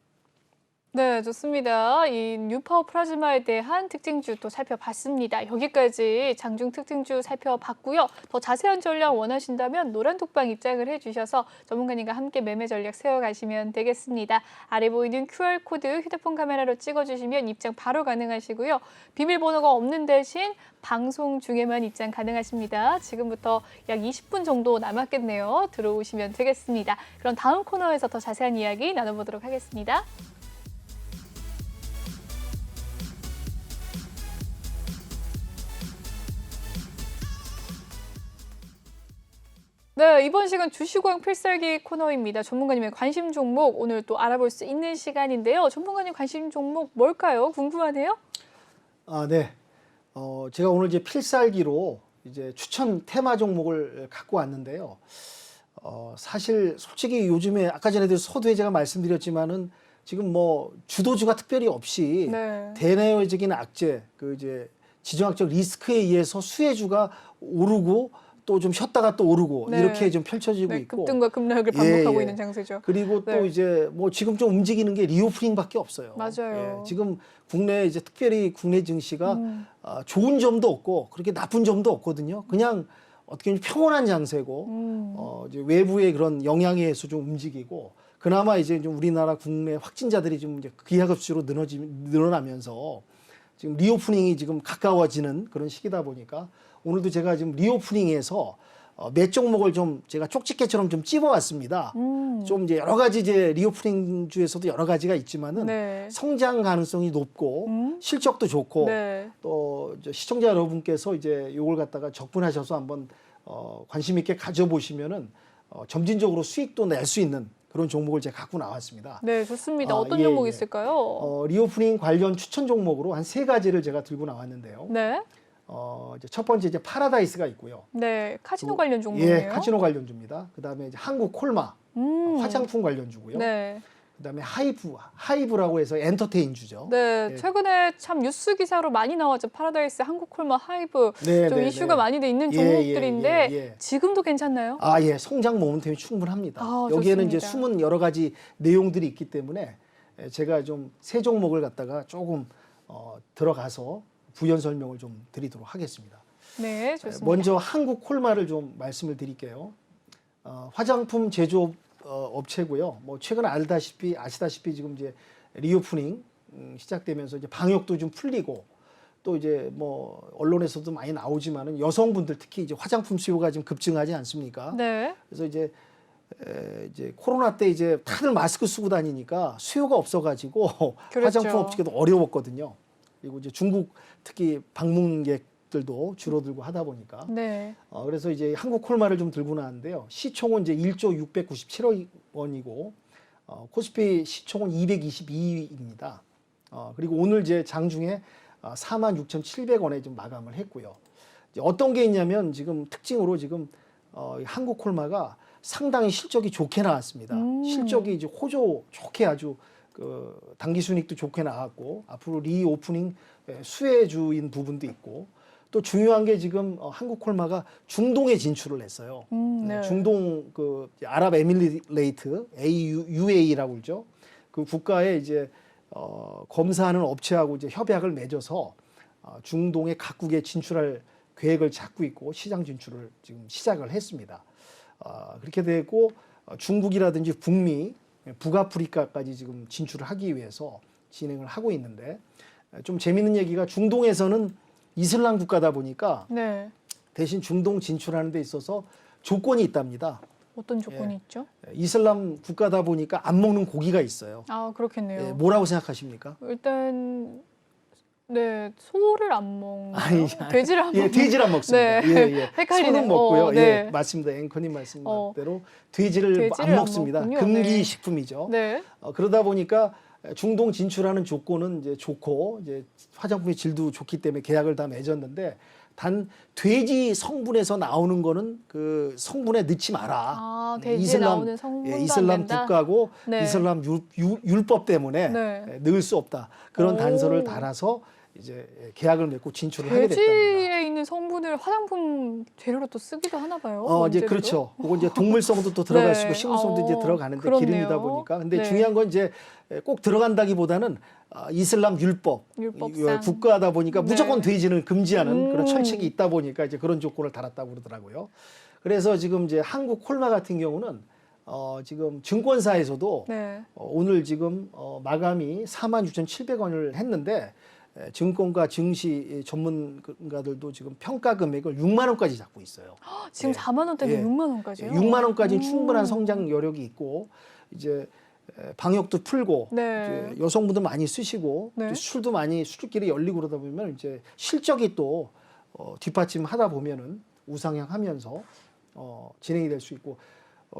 네, 좋습니다. 이 뉴파워 플라즈마에 대한 특징주 또 살펴봤습니다. 여기까지 장중 특징주 살펴봤고요. 더 자세한 전략 원하신다면 노란톡방 입장을 해주셔서 전문가님과 함께 매매 전략 세워가시면 되겠습니다. 아래 보이는 QR코드 휴대폰 카메라로 찍어주시면 입장 바로 가능하시고요. 비밀번호가 없는 대신 방송 중에만 입장 가능하십니다. 지금부터 약 20분 정도 남았겠네요. 들어오시면 되겠습니다. 그럼 다음 코너에서 더 자세한 이야기 나눠보도록 하겠습니다. 네, 이번 시간 주식왕 필살기 코너입니다. 전문가님의 관심 종목 오늘 또 알아볼 수 있는 시간인데요. 전문가님 관심 종목 뭘까요? 궁금하네요. 네. 제가 오늘 이제 필살기로 이제 추천 테마 종목을 갖고 왔는데요. 사실 솔직히 요즘에 아까 전에도 서두에 제가 말씀드렸지만은 지금 뭐 주도주가 특별히 없이 네. 대내외적인 악재, 그 이제 지정학적 리스크에 의해서 수혜주가 오르고 또 좀 쉬었다가 또 오르고 네. 이렇게 좀 펼쳐지고 네, 있고 급등과 급락을 반복하고 예. 있는 장세죠. 그리고 또 네. 이제 뭐 지금 좀 움직이는 게 리오프닝밖에 없어요. 맞아요. 지금 국내 이제 특별히 국내 증시가 좋은 점도 없고 그렇게 나쁜 점도 없거든요. 그냥 어떻게 보면 평온한 장세고 이제 외부의 그런 영향에 의해서 좀 움직이고 그나마 이제 좀 우리나라 국내 확진자들이 좀 이제 기하급수로 늘어나면서 지금 리오프닝이 지금 가까워지는 그런 시기다 보니까 오늘도 제가 지금 리오프닝에서 몇 종목을 좀 제가 쪽집게처럼 좀 찝어왔습니다. 좀 이제 여러 가지 이제 리오프닝 주에서도 여러 가지가 있지만은 네. 성장 가능성이 높고 실적도 좋고 네. 또 이제 시청자 여러분께서 이제 요걸 갖다가 접근하셔서 한번 관심 있게 가져보시면은 점진적으로 수익도 낼 수 있는 그런 종목을 제가 갖고 나왔습니다. 네, 좋습니다. 어떤 예, 종목이 예. 있을까요? 리오프닝 관련 추천 종목으로 한 3가지를 제가 들고 나왔는데요. 네. 이제 첫 번째 이제 파라다이스가 있고요. 네, 카지노 관련 종목이에요. 예, 카지노 관련주입니다. 그다음에 이제 한국 콜마 화장품 관련주고요. 네. 그다음에 하이브라고 해서 엔터테인주죠. 네, 예. 최근에 참 뉴스 기사로 많이 나왔죠. 파라다이스, 한국콜마, 하이브 네, 좀 네, 이슈가 네. 많이 돼 있는 예, 종목들인데 예. 지금도 괜찮나요? 예, 성장 모멘텀이 충분합니다. 아, 여기에는 이제 좋습니다. 숨은 여러 가지 내용들이 있기 때문에 제가 좀 세 종목을 갖다가 조금 들어가서 부연 설명을 좀 드리도록 하겠습니다. 네, 좋습니다. 먼저 한국 콜마를 좀 말씀을 드릴게요. 화장품 제조업 업체고요. 뭐 최근 아시다시피 지금 이제 리오프닝 시작되면서 이제 방역도 좀 풀리고 또 이제 뭐 언론에서도 많이 나오지만은 여성분들 특히 이제 화장품 수요가 지금 급증하지 않습니까? 네. 그래서 이제 코로나 때 이제 다들 마스크 쓰고 다니니까 수요가 없어가지고 그렇죠. 화장품 업체도 어려웠거든요. 그리고 이제 중국 특히 방문객들 기업들도 줄어들고 하다 보니까 네. 그래서 이제 한국 콜마를 좀 들고 나왔는데요. 시총은 이제 1조 697억 원이고 코스피 시총은 222위입니다. 그리고 오늘 이제 장중에 46,700원에 좀 마감을 했고요. 이제 어떤 게 있냐면 지금 특징으로 지금 한국 콜마가 상당히 실적이 좋게 나왔습니다. 실적이 이제 호조 좋게 아주 그 당기 순이익도 좋게 나왔고 앞으로 리오프닝 수혜주인 부분도 있고 또 중요한 게 지금 한국 콜마가 중동에 진출을 했어요. 네. 중동 그 아랍에미레이트 UAE라고 그러죠. 그 국가에 이제 검사하는 업체하고 이제 협약을 맺어서 중동의 각국에 진출할 계획을 잡고 있고 시장 진출을 지금 시작을 했습니다. 그렇게 되고 중국이라든지 북미, 북아프리카까지 지금 진출을 하기 위해서 진행을 하고 있는데 좀 재밌는 얘기가 중동에서는 이슬람 국가다 보니까 네. 대신 중동 진출하는 데 있어서 조건이 있답니다. 어떤 조건이 있죠? 이슬람 국가다 보니까 안 먹는 고기가 있어요. 아, 그렇겠네요. 뭐라고 생각하십니까? 일단 네, 소를 안 먹나요? 아니, 돼지를 안 먹나요? 돼지를 안 먹습니다. 네. 헷갈리네요. 소는 먹고요. 네. 맞습니다. 앵커님 말씀대로 돼지를 안 안 먹습니다. 먹군요. 금기 네. 식품이죠. 네. 그러다 보니까 중동 진출하는 조건은 이제 좋고 이제 화장품의 질도 좋기 때문에 계약을 다 맺었는데 단 돼지 성분에서 나오는 거는 그 성분에 넣지 마라. 아, 돼지에 나오는 성분도 안 이슬람 된다? 국가고 네. 이슬람 율법 때문에 네. 넣을 수 없다. 그런 오. 단서를 달아서 이제 계약을 맺고 진출을 하게 됐답니다. 돼지에 있는 성분을 화장품 재료로 또 쓰기도 하나 봐요. 이제 원재료로? 그렇죠. 그거 이제 동물성도 또 들어갈 네. 수 있고 식물성도 이제 들어가는데 그렇네요. 기름이다 보니까. 근데 네. 중요한 건 이제 꼭 들어간다기보다는 이슬람 율법상. 국가다 보니까 네. 무조건 돼지는 금지하는 그런 철칙이 있다 보니까 이제 그런 조건을 달았다고 그러더라고요. 그래서 지금 이제 한국 콜마 같은 경우는 지금 증권사에서도 네. 오늘 지금 마감이 46,700원을 했는데 증권가 증시 전문가들도 지금 평가 금액을 6만 원까지 잡고 있어요. 지금 4만 원대면 6만 원까지요? 6만 원까지는 충분한 성장 여력이 있고 이제 방역도 풀고 네. 이제 여성분들 많이 쓰시고 네. 이제 술도 많이 술길이 열리고 그러다 보면 이제 실적이 또 뒷받침하다 보면은 우상향하면서 진행이 될 수 있고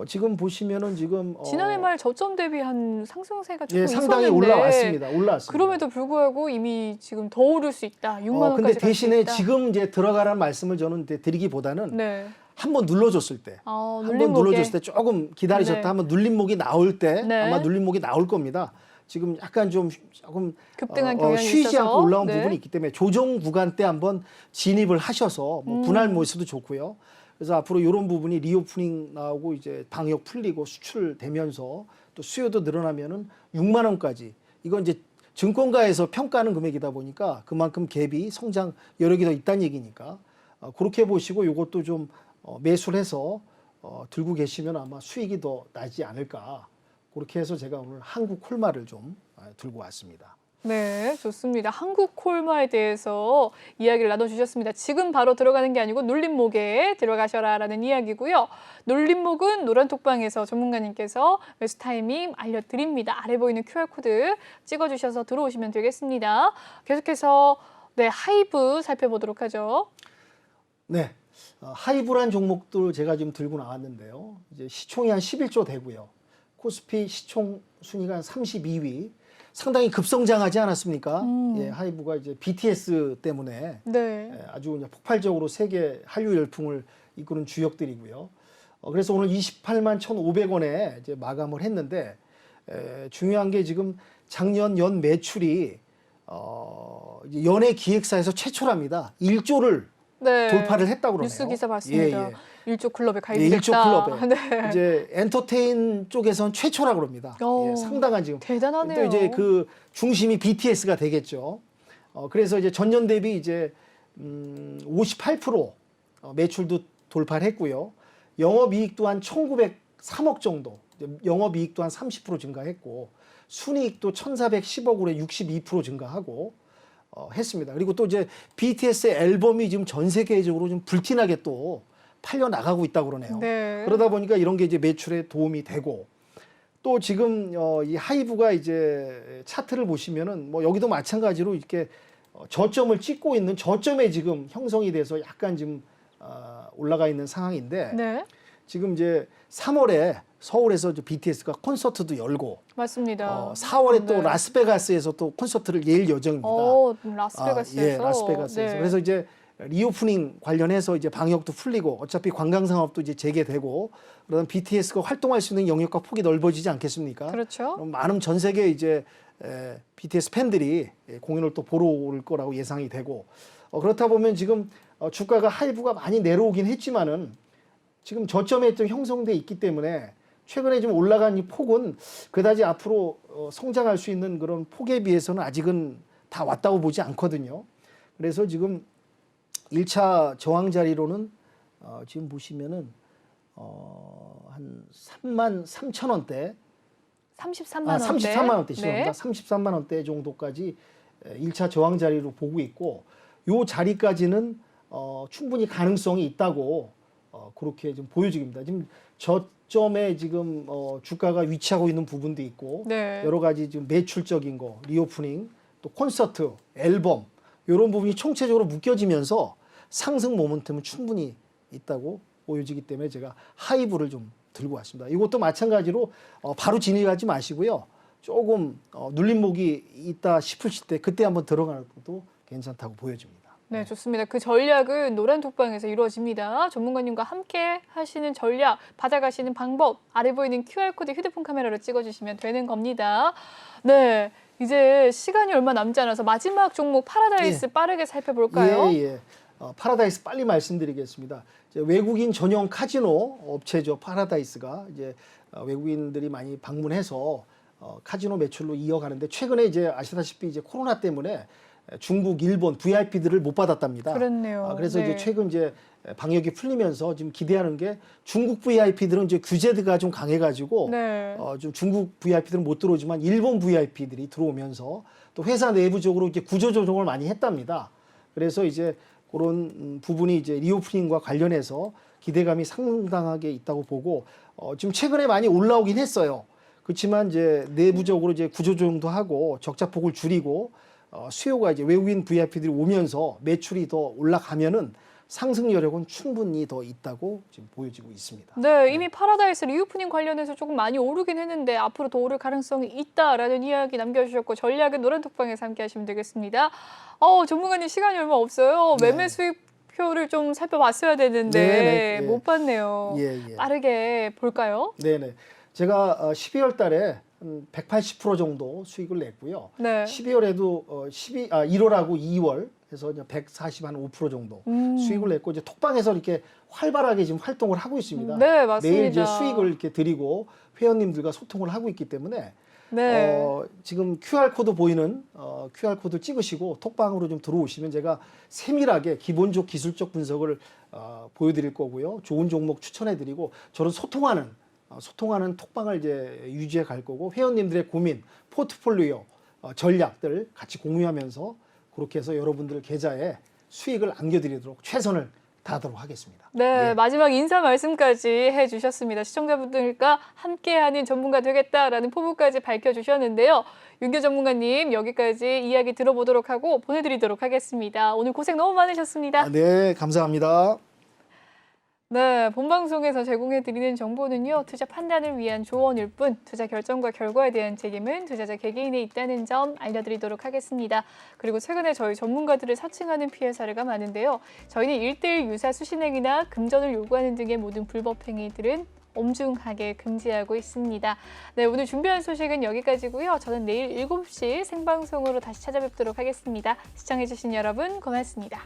지금 보시면은 지금 지난해 말 저점 대비 한 상승세가 조금 상당히 있었는데 올라왔습니다. 그럼에도 불구하고 이미 지금 더 오를 수 있다. 6만 원까지 근데 갈 수 대신에 있다. 지금 이제 들어가라는 말씀을 저는 드리기보다는 네. 한번 눌러줬을 때, 한번 눌림목에. 눌러줬을 때 조금 기다리셨다 네. 한번 눌림목이 나올 때 네. 아마 눌림목이 나올 겁니다. 지금 약간 조금 급등한 경향이 쉬지 있어서. 않고 올라온 네. 부분이 있기 때문에 조정 구간 때 한번 진입을 하셔서 분할 모습도 좋고요. 그래서 앞으로 이런 부분이 리오프닝 나오고 이제 방역 풀리고 수출되면서 또 수요도 늘어나면은 6만 원까지 이건 이제 증권가에서 평가하는 금액이다 보니까 그만큼 갭이 성장 여력이 더 있다는 얘기니까 그렇게 보시고 이것도 좀 매수를 해서 들고 계시면 아마 수익이 더 나지 않을까 그렇게 해서 제가 오늘 한국 콜마를 좀 들고 왔습니다. 네, 좋습니다. 한국 콜마에 대해서 이야기를 나눠주셨습니다. 지금 바로 들어가는 게 아니고 눌림목에 들어가셔라라는 이야기고요. 눌림목은 노란톡방에서 전문가님께서 매수 타이밍 알려드립니다. 아래 보이는 QR코드 찍어주셔서 들어오시면 되겠습니다. 계속해서 네, 하이브 살펴보도록 하죠. 네, 하이브란 종목들 제가 지금 들고 나왔는데요. 이제 시총이 한 11조 되고요. 코스피 시총 순위가 한 32위. 상당히 급성장하지 않았습니까? 예, 하이브가 이제 BTS 때문에 네. 아주 이제 폭발적으로 세계 한류 열풍을 이끄는 주역들이고요. 그래서 오늘 28만 1,500원에 이제 마감을 했는데 중요한 게 지금 작년 연 매출이 이제 연예 기획사에서 최초랍니다. 1조를 네. 돌파를 했다고 그러네요. 뉴스 기사 봤습니다. 예. 일조 클럽에 가입됐다. 1조 클럽에. 네. 이제 엔터테인 쪽에선 최초라고 그럽니다. 예, 상당한 지금. 대단하네요. 또 이제 그 중심이 BTS가 되겠죠. 그래서 이제 전년 대비 이제 58% 매출도 돌파를 했고요. 영업이익도 한 1,903억 정도. 영업이익도 한 30% 증가했고 순이익도 1,410억으로 62% 증가하고 했습니다. 그리고 또 이제 BTS의 앨범이 지금 전 세계적으로 좀 불티나게 또 팔려 나가고 있다고 그러네요. 네. 그러다 보니까 이런 게 이제 매출에 도움이 되고 또 지금 이 하이브가 이제 차트를 보시면은 뭐 여기도 마찬가지로 이렇게 저점을 찍고 있는 저점에 지금 형성이 돼서 약간 지금 올라가 있는 상황인데 네, 지금 이제 3월에 서울에서 BTS가 콘서트도 열고 맞습니다. 4월에 또 네. 라스베가스에서 또 콘서트를 열 예정입니다. 라스베가스에서. 예, 라스베가스에서. 네. 그래서 이제 리오프닝 관련해서 이제 방역도 풀리고 어차피 관광 상업도 이제 재개되고 그러면 BTS가 활동할 수 있는 영역과 폭이 넓어지지 않겠습니까? 그렇죠. 그럼 많은 전 세계 이제 BTS 팬들이 공연을 또 보러 올 거라고 예상이 되고 그렇다 보면 지금 주가가 하이브가 많이 내려오긴 했지만은 지금 저점에 좀 형성돼 있기 때문에 최근에 좀 올라간 이 폭은 그다지 앞으로 성장할 수 있는 그런 폭에 비해서는 아직은 다 왔다고 보지 않거든요. 그래서 지금 1차 저항 자리로는 지금 보시면은 한 3만 3천 원대 33만 원대. 33만 원대 죄송합니다. 네. 33만 원대 정도까지 1차 저항 자리로 보고 있고 요 자리까지는 충분히 가능성이 있다고 그렇게 좀 보여집니다. 지금 저점에 지금 주가가 위치하고 있는 부분도 있고 네. 여러 가지 지금 매출적인 거, 리오프닝, 또 콘서트, 앨범 이런 부분이 총체적으로 묶여지면서 상승 모멘텀은 충분히 있다고 보여지기 때문에 제가 하이브를 좀 들고 왔습니다. 이것도 마찬가지로 바로 진입하지 마시고요. 조금 눌림목이 있다 싶으실 때 그때 한번 들어가는 것도 괜찮다고 보여집니다. 네, 좋습니다. 그 전략은 노란톡방에서 이루어집니다. 전문가님과 함께 하시는 전략, 받아가시는 방법, 아래 보이는 QR코드 휴대폰 카메라로 찍어주시면 되는 겁니다. 네, 이제 시간이 얼마 남지 않아서 마지막 종목 파라다이스 빠르게 살펴볼까요? 예. 파라다이스 빨리 말씀드리겠습니다. 이제 외국인 전용 카지노 업체죠. 파라다이스가 이제 외국인들이 많이 방문해서 카지노 매출로 이어가는데 최근에 이제 아시다시피 이제 코로나 때문에 중국, 일본 VIP들을 못 받았답니다. 그렇네요. 그래서 네. 이제 최근 이제 방역이 풀리면서 지금 기대하는 게 중국 VIP들은 이제 규제가 좀 강해가지고 네. 좀 중국 VIP들은 못 들어오지만 일본 VIP들이 들어오면서 또 회사 내부적으로 이제 구조 조정을 많이 했답니다. 그래서 이제 그런 부분이 이제 리오프닝과 관련해서 기대감이 상당하게 있다고 보고 지금 최근에 많이 올라오긴 했어요. 그렇지만 이제 내부적으로 이제 구조 조정도 하고 적자폭을 줄이고 수요가 이제 외국인 VIP들이 오면서 매출이 더 올라가면은 상승 여력은 충분히 더 있다고 지금 보여지고 있습니다. 네, 이미 파라다이스 리오프닝 관련해서 조금 많이 오르긴 했는데 앞으로 더 오를 가능성이 있다라는 이야기 남겨주셨고 전략은 노란톡방에서 함께 하시면 되겠습니다. 전문가님 시간이 얼마 없어요. 네. 매매 수익표를 좀 살펴봤어야 되는데 네, 네. 못 봤네요. 예. 빠르게 볼까요? 네네. 제가 12월 달에 180% 정도 수익을 냈고요. 네. 12월에도 1월하고 2월 해서 145% 정도 수익을 냈고 이제 톡방에서 이렇게 활발하게 지금 활동을 하고 있습니다. 네, 맞습니다. 매일 이제 수익을 이렇게 드리고 회원님들과 소통을 하고 있기 때문에 네. 지금 QR 코드 보이는 QR 코드 찍으시고 톡방으로 좀 들어오시면 제가 세밀하게 기본적 기술적 분석을 보여드릴 거고요. 좋은 종목 추천해드리고 저는 소통하는 톡방을 이제 유지해 갈 거고 회원님들의 고민, 포트폴리오 전략들 같이 공유하면서 그렇게 해서 여러분들 계좌에 수익을 안겨드리도록 최선을 다하도록 하겠습니다. 네, 예. 마지막 인사 말씀까지 해주셨습니다. 시청자분들과 함께하는 전문가 되겠다라는 포부까지 밝혀주셨는데요. 윤교 전문가님 여기까지 이야기 들어보도록 하고 보내드리도록 하겠습니다. 오늘 고생 너무 많으셨습니다. 네, 감사합니다. 네, 본방송에서 제공해드리는 정보는요, 투자 판단을 위한 조언일 뿐, 투자 결정과 결과에 대한 책임은 투자자 개개인에 있다는 점 알려드리도록 하겠습니다. 그리고 최근에 저희 전문가들을 사칭하는 피해 사례가 많은데요. 저희는 1:1 유사 수신행위나 금전을 요구하는 등의 모든 불법 행위들은 엄중하게 금지하고 있습니다. 네, 오늘 준비한 소식은 여기까지고요. 저는 내일 7시 생방송으로 다시 찾아뵙도록 하겠습니다. 시청해주신 여러분 고맙습니다.